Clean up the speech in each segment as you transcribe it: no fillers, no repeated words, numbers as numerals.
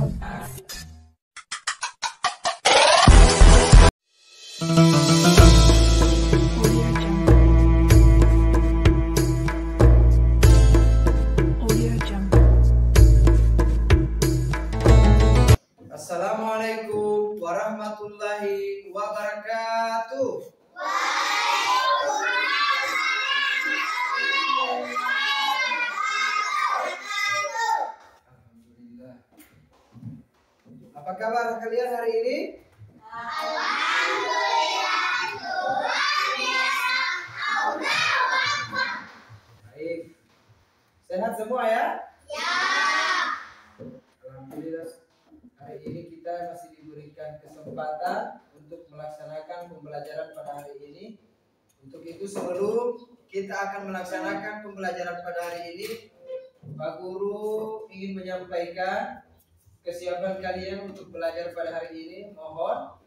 Assalamualaikum warahmatullahi wabarakatuh. Alhamdulillah. Apa kabar kalian hari ini? Baik. Sehat semua ya? Alhamdulillah. Hari ini kita masih diberikan kesempatan untuk melaksanakan pembelajaran pada hari ini. Untuk itu sebelum kita akan melaksanakan pembelajaran pada hari ini, Pak Guru ingin menyampaikan kesiapan kalian untuk belajar pada hari ini. Mohon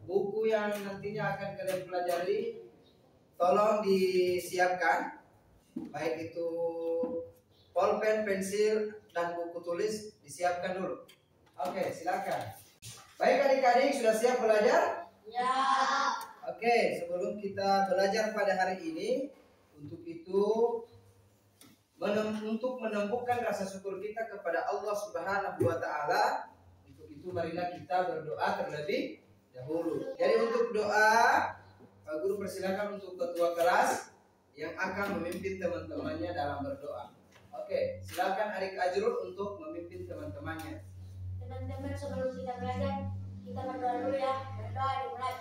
buku yang nantinya akan kalian pelajari tolong disiapkan, baik itu pulpen, pensil, dan buku tulis disiapkan dulu. Oke, silakan. Baik adik-adik, sudah siap belajar? Ya. Oke, sebelum kita belajar pada hari ini, untuk itu untuk menumbuhkan rasa syukur kita kepada Allah Subhanahu wa Ta'ala, untuk itu marilah kita berdoa terlebih dahulu. Jadi untuk doa, Pak Guru persilakan untuk ketua kelas yang akan memimpin teman-temannya dalam berdoa. Oke, silakan adik Ajrul untuk memimpin teman-temannya. Teman-teman, sebelum kita belajar, kita berdoa dulu ya. Berdoa dimulai.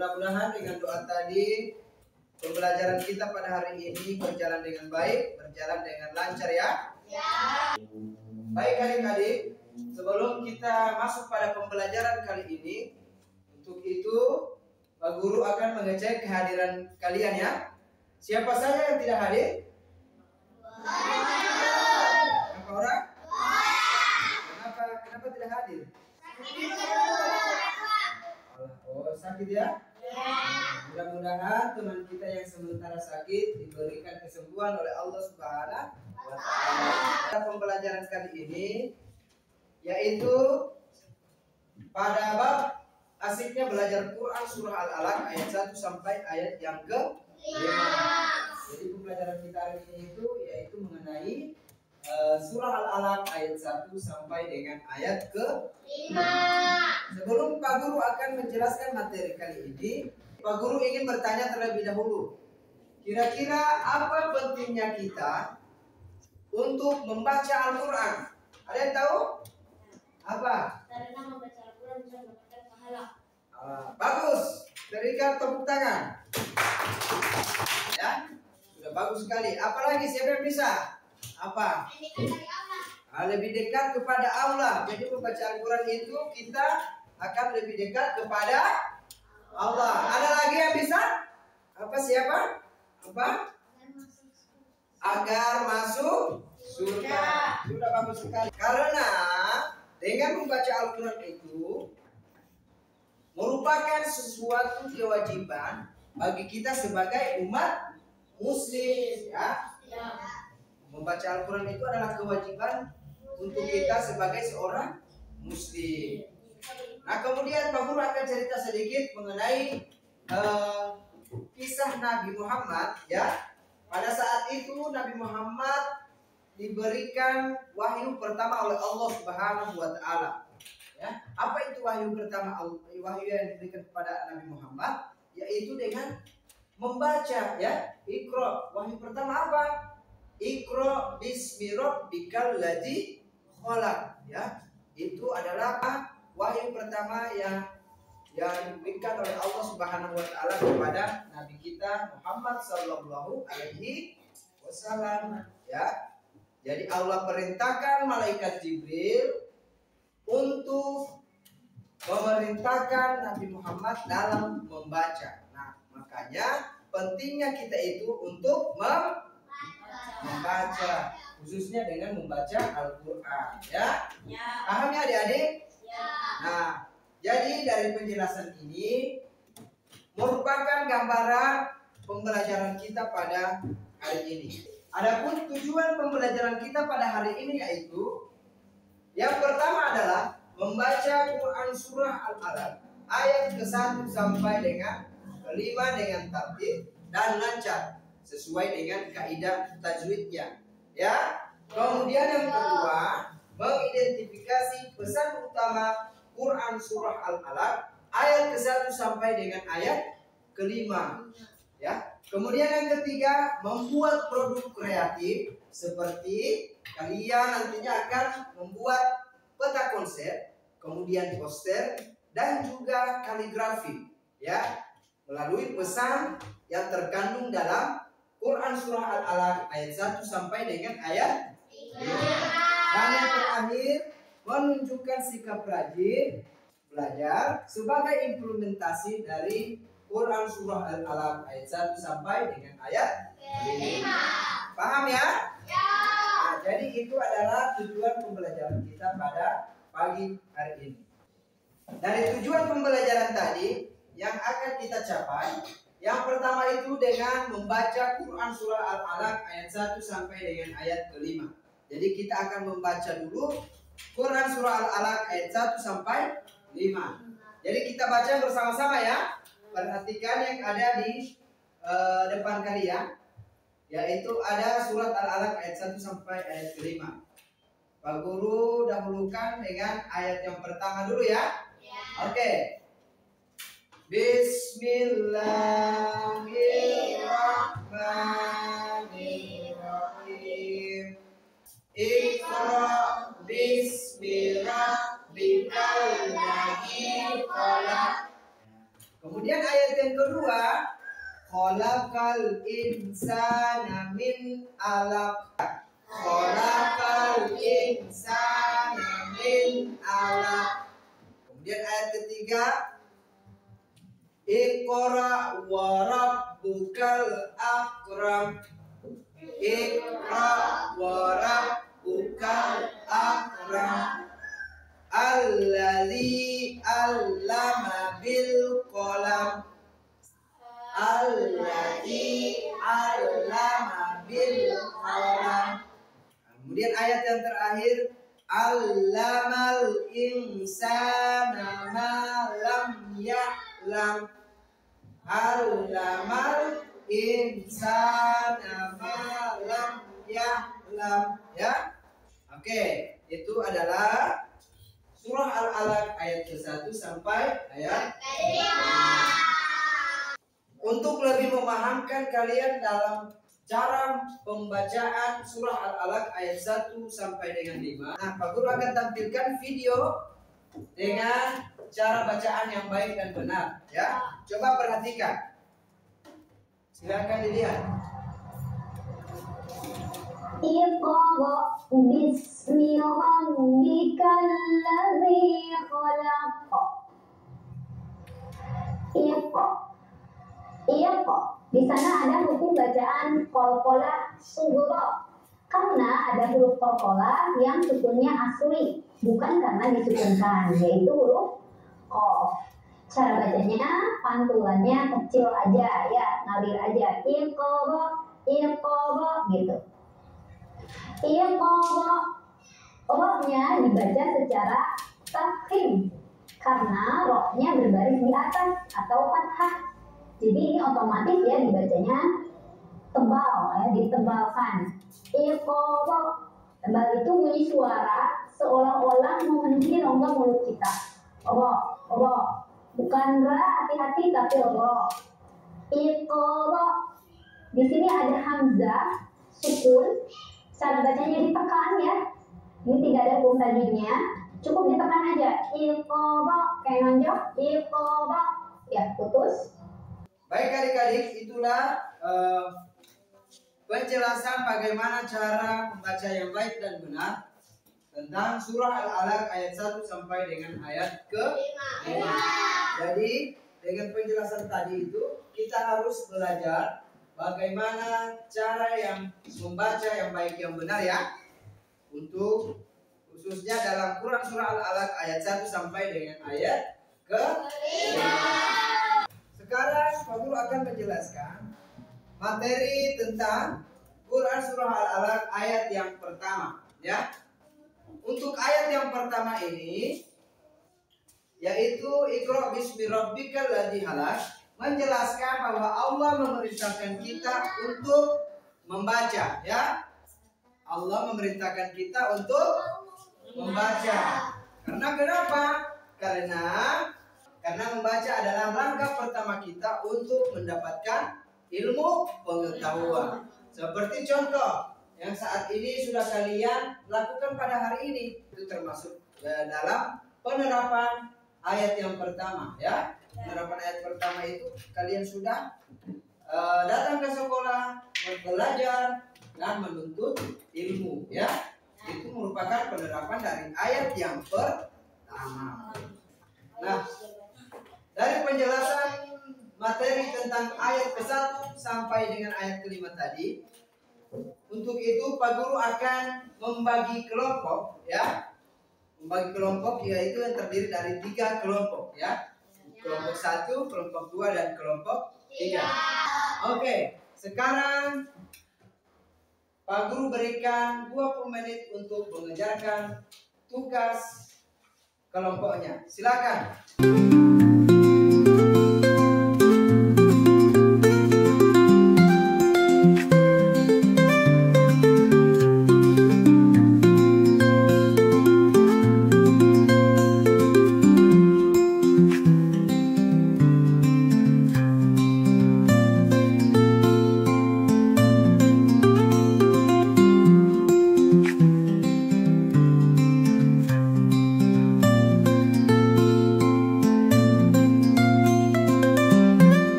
Mudah-mudahan dengan doa tadi pembelajaran kita pada hari ini berjalan dengan baik, berjalan dengan lancar ya. Ya. Baik adik-adik, sebelum kita masuk pada pembelajaran kali ini, untuk itu Pak Guru akan mengecek kehadiran kalian ya. Siapa saja yang tidak hadir? Berapa orang? Kenapa tidak hadir? Oh, sakit ya? Mudah-mudahan teman kita yang sementara sakit diberikan kesembuhan oleh Allah Subhanahu wa Ta'ala. Pembelajaran kali ini yaitu pada bab asiknya belajar Quran surah Al-Alaq ayat 1 sampai ayat yang ke-5. Jadi pembelajaran kita hari ini yaitu mengenai surah Al-Alaq ayat 1 sampai dengan ayat ke-5. Sebelum Pak Guru akan menjelaskan materi kali ini, Pak Guru ingin bertanya terlebih dahulu. Kira-kira apa pentingnya kita untuk membaca Al-Quran? Ada yang tahu? Apa? Karena membaca Al-Quran bisa mendapatkan pahala. Bagus. Berikan tepuk tangan. Ya, sudah bagus sekali. Apalagi siapa yang bisa? Apa? Lebih dekat kepada Allah. Jadi membaca Al-Quran itu kita akan lebih dekat kepada Allah. Ada lagi yang bisa? Apa, siapa? Apa? Agar masuk surga. Sudah bagus sekali. Karena dengan membaca Al-Quran itu merupakan sesuatu kewajiban bagi kita sebagai umat muslim ya. Membaca Al-Quran itu adalah kewajiban untuk kita sebagai seorang muslim. Nah, kemudian Pak Guru akan cerita sedikit mengenai kisah Nabi Muhammad ya. Pada saat itu Nabi Muhammad diberikan wahyu pertama oleh Allah Subhanahu wa Ta'ala. Ya, apa itu wahyu pertama? Wahyu yang diberikan kepada Nabi Muhammad yaitu dengan membaca ya. Iqra. Wahyu pertama apa? Iqra bismi rabbikal ladzi khalaq ya. Itu adalah wahyu pertama yang yang diberikan oleh Allah Subhanahu wa taala kepada nabi kita Muhammad sallallahu alaihi wasallam, ya. Jadi Allah perintahkan malaikat Jibril untuk memerintahkan Nabi Muhammad dalam membaca. Nah, makanya pentingnya kita itu untuk membaca, khususnya dengan membaca Al-Quran, ya. Paham ya adik-adik? Nah, jadi dari penjelasan ini merupakan gambaran pembelajaran kita pada hari ini. Adapun tujuan pembelajaran kita pada hari ini yaitu yang pertama adalah membaca Quran surah Al-Alaq ayat ke-1 sampai dengan ke-5 dengan tertib dan lancar sesuai dengan kaidah tajwidnya, ya. Kemudian yang kedua, mengidentifikasi pesan utama Quran surah Al-Alaq ayat ke-1 sampai dengan ayat ke-5, ya. Kemudian yang ketiga, membuat produk kreatif seperti kalian nantinya akan membuat peta konsep, kemudian poster dan juga kaligrafi, ya, melalui pesan yang terkandung dalam Quran surah Al-Alaq ayat 1 sampai dengan ayat 5. Dan yang terakhir, menunjukkan sikap rajin belajar sebagai implementasi dari Quran surah Al-Alaq ayat 1 sampai dengan ayat 5. Paham ya? Nah, jadi itu adalah tujuan pembelajaran kita pada pagi hari ini. Dari tujuan pembelajaran tadi yang akan kita capai, yang pertama itu dengan membaca Quran surah Al-Alaq ayat 1 sampai dengan ayat ke-5. Jadi kita akan membaca dulu Quran surah Al-Alaq ayat 1 sampai 5. Jadi kita baca bersama-sama ya. Perhatikan yang ada di depan kalian, yaitu ada surat Al-Alaq ayat 1 sampai ayat ke-5. Pak Guru dahulukan dengan ayat yang pertama dulu ya. Oke. Bismillahirrahmanirrahim. Iqra bismi rabbikal ladzi khalaq. Kemudian ayat yang kedua, khalaqal insana min 'alaq. Khalaqal insana min 'alaq. Kemudian ayat ketiga, Iqra wa rabbukal akram. Iqra wa rabbukal akram. Alladzi 'allama bil qalam. Alladzi 'allama bil qalam. Kemudian ayat yang terakhir, Allamal insana ma lam ya'lam. Allamal insana ma lam ya'lam, ya. Oke, itu adalah surah Al-Alaq ayat ke-1 sampai ayat 5. Untuk lebih memahamkan kalian dalam cara pembacaan surah Al-Alaq ayat 1 sampai dengan 5. Nah, Pak Guru akan tampilkan video dengan cara bacaan yang baik dan benar, ya. Coba perhatikan. Silakan dilihat. Iqra bismi rabbikal ladzi khalaq. Iqra. Di sana ada hukum bacaan qalqalah sughra. Karena ada huruf qalqalah yang sukunnya asli, bukan karena disukunkan, yaitu huruf qaf. Cara bacanya, pantulannya kecil aja ya, ngalir aja. Iqra gitu. Iqra. Ro-nya dibaca secara tafkhim karena ro-nya berbaris di atas atau fathah. Jadi ini otomatis ya dibacanya tebal ya, ditebalkan. Iqra. Tebal itu bunyi suara seolah-olah memenuhi rongga mulut kita. Ro. Bukan ra, hati-hati, tapi ro. Iqra. Di sini ada hamzah sukun. Cara bacanya ditekan ya. Ini tidak ada hukum tajwidnya. Cukup ditekan aja. Iqaba, kayak nonjok. Iqaba. Ya, putus. Baik adik-adik, itulah penjelasan bagaimana cara membaca yang baik dan benar tentang surah Al-Alaq ayat 1 sampai dengan ayat ke-5. Jadi dengan penjelasan tadi itu kita harus belajar bagaimana cara yang membaca yang baik yang benar ya. Untuk khususnya dalam Quran surah Al-Alaq ayat 1 sampai dengan ayat ke-5. Sekarang Pak Guru akan menjelaskan materi tentang Quran surah Al-Alaq ayat yang pertama ya. Untuk ayat yang pertama ini yaitu Iqra bismi rabbikal ladzi khalaq, menjelaskan bahwa Allah memerintahkan kita untuk membaca ya. Allah memerintahkan kita untuk membaca. Karena kenapa? Karena membaca adalah langkah pertama kita untuk mendapatkan ilmu pengetahuan. Seperti contoh yang saat ini sudah kalian lakukan pada hari ini, itu termasuk dalam penerapan ayat yang pertama ya. Penerapan ayat pertama itu kalian sudah datang ke sekolah, belajar dan menuntut ilmu ya. Itu merupakan penerapan dari ayat yang pertama. Nah, dari penjelasan materi tentang ayat ke-1 sampai dengan ayat ke-5 tadi, untuk itu Pak Guru akan membagi kelompok ya. Membagi kelompok yaitu yang terdiri dari 3 kelompok ya. Kelompok 1, kelompok 2 dan kelompok 3. Oke, sekarang Pak Guru berikan 20 menit untuk mengerjakan tugas kelompoknya. Silakan.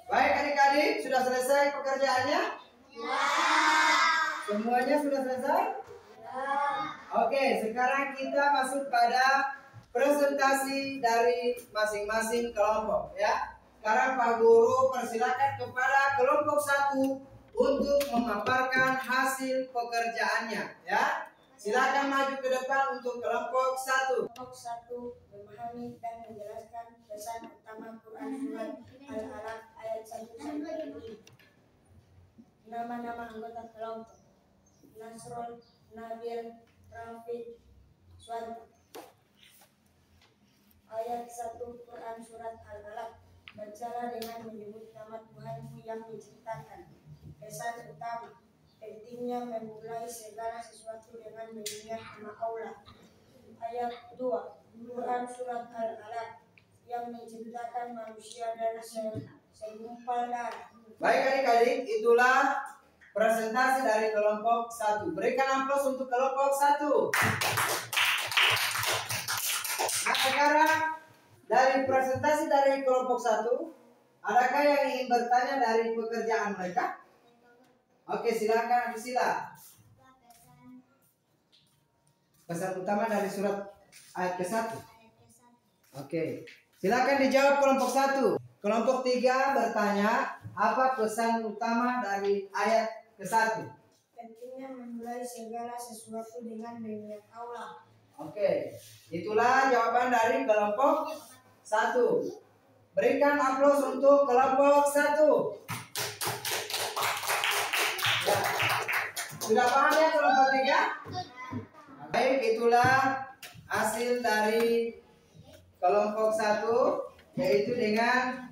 Baik adik-adik, sudah selesai pekerjaannya? Semuanya sudah selesai? Oke, sekarang kita masuk pada presentasi dari masing-masing kelompok ya. Sekarang Pak Guru persilakan kepada kelompok 1 untuk memaparkan hasil pekerjaannya ya. Silakan maju ke depan untuk kelompok 1. Kelompok 1 memahami dan menjelaskan pesan utama Quran surat Al-Alaq ayat 1 sampai 5. Nama-nama anggota kelompok: Nasrul, Nabil, Rafiq, Suad. Ayat 1 Quran surat Al-Alaq. Bacalah dengan menyebut nama Tuhanmu yang menciptakan. Pesan utama: pentingnya memulai segala sesuatu dengan mengingat nama Allah. Ayat 2 Quran surat Al-Alaq, yang menciptakan manusia dari segumpal darah. Baik adik-adik, itulah presentasi dari kelompok 1. Berikan aplaus untuk kelompok 1. Nah, sekarang dari presentasi dari kelompok 1, adakah yang ingin bertanya dari pekerjaan mereka? Oke, silakan Sila. Pesan utama dari surat ayat ke-1. Oke, silakan dijawab kelompok 1. Kelompok 3 bertanya, apa pesan utama dari ayat ke-1? Pentingnya memulai segala sesuatu dengan mengingat Allah. Oke, itulah jawaban dari kelompok 1. Berikan aplaus untuk kelompok 1. Ya. Sudah paham ya kelompok 3? Baik, itulah hasil dari kelompok 1, yaitu dengan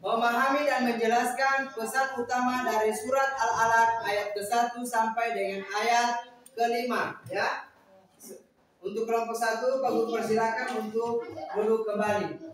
memahami dan menjelaskan pesan utama dari surat Al-Alaq ayat ke-1 sampai dengan ayat ke-5 ya. Untuk kelompok 1, Pak Guru persilakan untuk duduk kembali.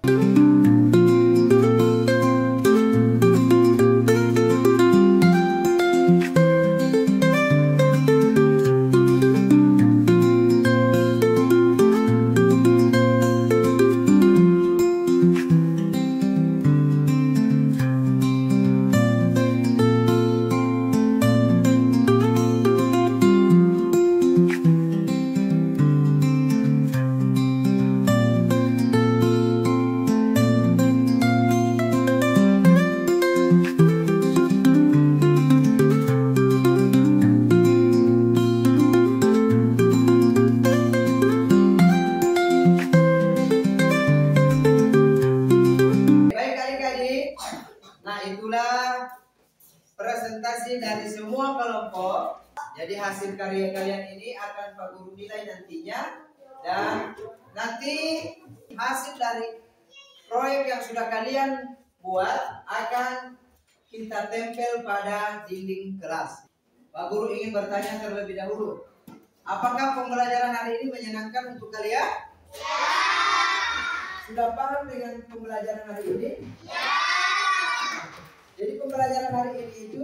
Presentasi dari semua kelompok. Jadi hasil karya kalian ini akan Pak Guru nilai nantinya, dan nanti hasil dari proyek yang sudah kalian buat akan kita tempel pada dinding kelas. Pak Guru ingin bertanya terlebih dahulu, apakah pembelajaran hari ini menyenangkan untuk kalian? Ya. Sudah paham dengan pembelajaran hari ini? Ya. Jadi pembelajaran hari ini itu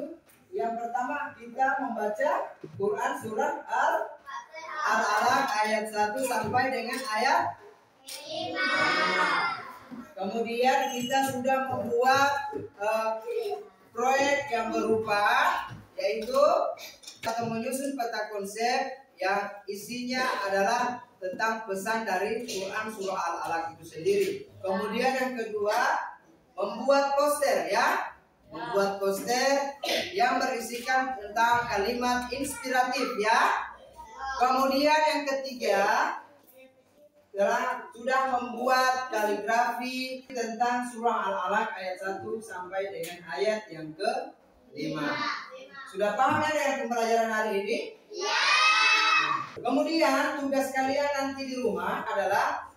yang pertama kita membaca Quran surat Al-Alaq ayat 1 sampai dengan ayat 5. Kemudian kita sudah membuat proyek yang berupa yaitu atau menyusun peta konsep yang isinya adalah tentang pesan dari Quran surah Al-Alaq itu sendiri. Kemudian yang kedua membuat poster ya. Membuat poster yang berisikan tentang kalimat inspiratif ya. Kemudian yang ketiga sudah membuat kaligrafi tentang surah Al-Alaq ayat 1 sampai dengan ayat yang ke-5. Sudah paham ya dengan pembelajaran hari ini? Ya. Kemudian tugas kalian nanti di rumah adalah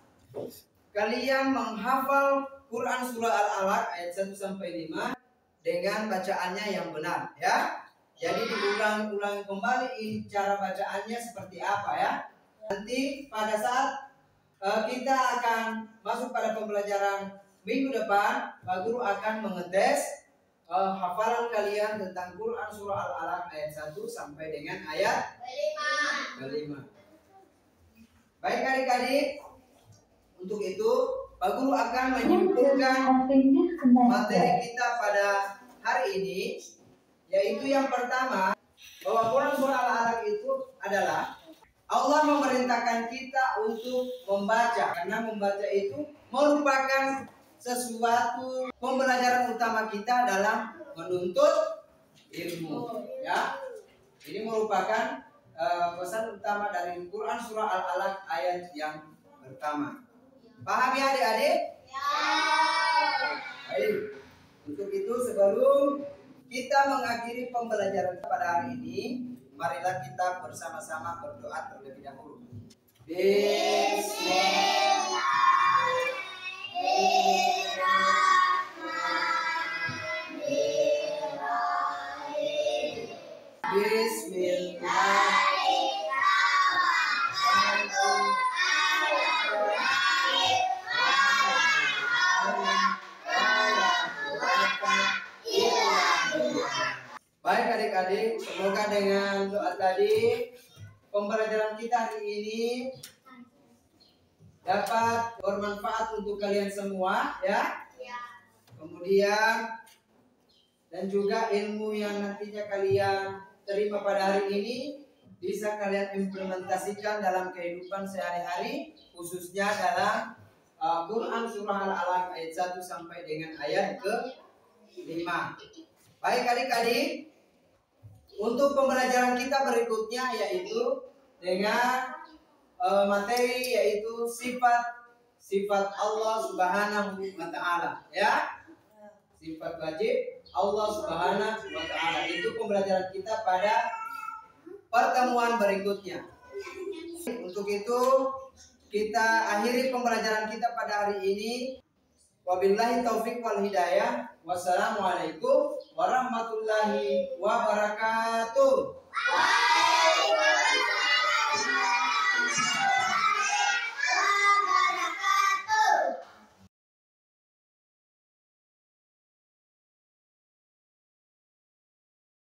kalian menghafal Quran surah Al-Alaq ayat 1 sampai 5 dengan bacaannya yang benar ya. Jadi diulang-ulang kembali cara bacaannya seperti apa ya. Nanti pada saat kita akan masuk pada pembelajaran minggu depan, Pak Guru akan mengetes hafalan kalian tentang Quran surah Al-Alaq ayat 1 sampai dengan ayat 5. Baik adik-adik, untuk itu Pak Guru akan menyimpulkan materi kita pada hari ini, yaitu yang pertama bahwa Quran surah Al-Alaq itu adalah Allah memerintahkan kita untuk membaca, karena membaca itu merupakan sesuatu pembelajaran utama kita dalam menuntut ilmu ya. Ini merupakan pesan utama dari Quran surah Al-Alaq ayat yang pertama. Paham ya adik-adik? Ya. Baik. Untuk itu sebelum kita mengakhiri pembelajaran pada hari ini, marilah kita bersama-sama berdoa terlebih dahulu. Bismillah. Baik adik-adik, semoga dengan doa tadi pembelajaran kita hari ini dapat bermanfaat untuk kalian semua ya. Kemudian dan juga ilmu yang nantinya kalian terima pada hari ini bisa kalian implementasikan dalam kehidupan sehari-hari, khususnya dalam Quran surah Al-Alaq ayat 1 sampai dengan ayat ke-5. Baik adik-adik, untuk pembelajaran kita berikutnya yaitu dengan materi yaitu sifat Allah Subhanahu wa Ta'ala ya. Sifat wajib Allah Subhanahu wa Ta'ala itu pembelajaran kita pada pertemuan berikutnya. Untuk itu kita akhiri pembelajaran kita pada hari ini. Wabillahi taufik wal hidayah. Wassalamualaikum warahmatullahi wabarakatuh.